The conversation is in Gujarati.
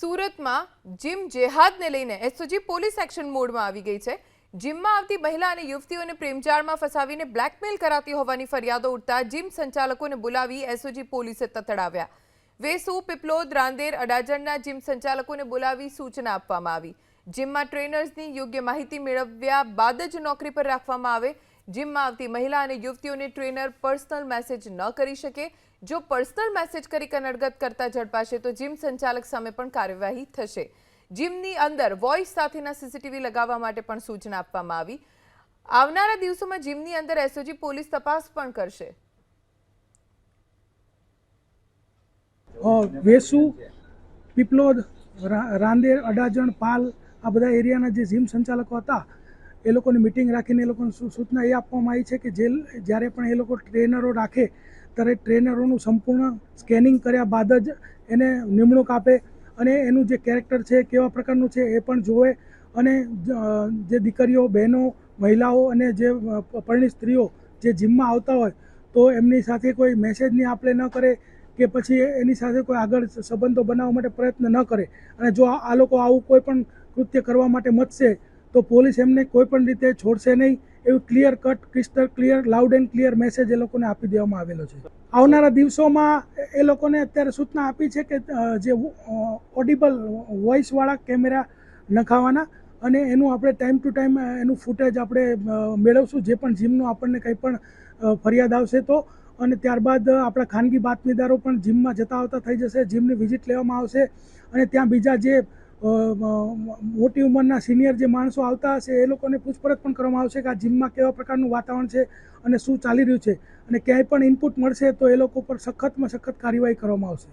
સુરતમાં જીમ જેહાદને લઈને એસઓજી પોલીસ એક્શન મોડમાં આવી ગઈ છે। જીમમાં આવતી મહિલા અને યુવતીઓને પ્રેમજાળમાં ફસાવીને બ્લેકમેલ કરાતી હોવાની ફરિયાદો ઉઠતા જીમ સંચાલકોને બોલાવી એસઓજી પોલીસે તતડાવ્યા। વેસુ, પીપલોદ, રાંદેર, અડાજણના જીમ સંચાલકોને બોલાવી સૂચના આપવામાં આવી। જીમમાં ટ્રેનર્સની યોગ્ય માહિતી મેળવ્યા બાદ જ નોકરી પર રાખવામાં આવે। જીમમાં આવતી મહિલા અને યુવતીઓને ટ્રેનર પર્સનલ મેસેજ ન કરી શકે। જો પર્સનલ મેસેજ કરી કનડગત કરતા ઝડપાશે તો જીમ સંચાલક સામે પણ કાર્યવાહી થશે। જીમની અંદર વોઇસ સાથેના સીસીટીવી લગાવવા માટે પણ સૂચના આપવામાં આવી। આવનારા દિવસોમાં જીમની અંદર એસઓજી પોલીસ તપાસ પણ કરશે। વેસુ, પીપલોદ, રાંદેર, અડાજણ, પાલ આ બધા એરિયાના જે જીમ સંચાલકો હતા એ લોકોની મિટિંગ રાખીને એ લોકોને સૂચના એ આપવામાં આવી છે કે જ્યારે પણ એ લોકો ટ્રેનરો રાખે ત્યારે ટ્રેનરોનું સંપૂર્ણ સ્કેનિંગ કર્યા બાદ જ એને નિમણૂક આપે અને એનું જે કેરેક્ટર છે કેવા પ્રકારનું છે એ પણ જોવે અને જે દીકરીઓ, બહેનો, મહિલાઓ અને જે પરિણીત સ્ત્રીઓ જે જીમમાં આવતા હોય તો એમની સાથે કોઈ મેસેજની આપ-લે ન કરે કે પછી એની સાથે કોઈ આગળ સંબંધો બનાવવા માટે પ્રયત્ન ન કરે અને જો આ લોકો આવું કોઈ પણ કૃત્ય કરવા માટે મથશે તો પોલીસ એમને કોઈ પણ રીતે છોડશે નહીં એવું clear cut, crystal clear, loud and clear message એ લોકોને આપી દેવામાં આવેલો છે। આવનારા દિવસોમાં એ લોકોને અત્યારે સૂચના આપી છે કે જે ઓડિબલ વોઇસવાળા કેમેરા નખાવાના અને એનું આપણે ટાઈમ ટુ ટાઈમ એનું ફૂટેજ આપણે મેળવશું જે પણ જીમનું આપણને કંઈ પણ ફરિયાદ આવશે તો અને ત્યારબાદ આપણા ખાનગી બાતમીદારો પણ જીમમાં જતા આવતા થઈ જશે। જીમની વિઝિટ લેવામાં આવશે અને ત્યાં બીજા જે મોટી ઉંમરના સિનિયર જે માણસો આવતા હશે એ લોકોને પૂછપરછ પણ કરવામાં આવશે કે આ જીમમાં કેવા પ્રકારનું વાતાવરણ છે અને શું ચાલી રહ્યું છે અને ક્યાંય પણ ઇનપુટ મળશે તો એ લોકો પર સખતમાં સખત કાર્યવાહી કરવામાં આવશે।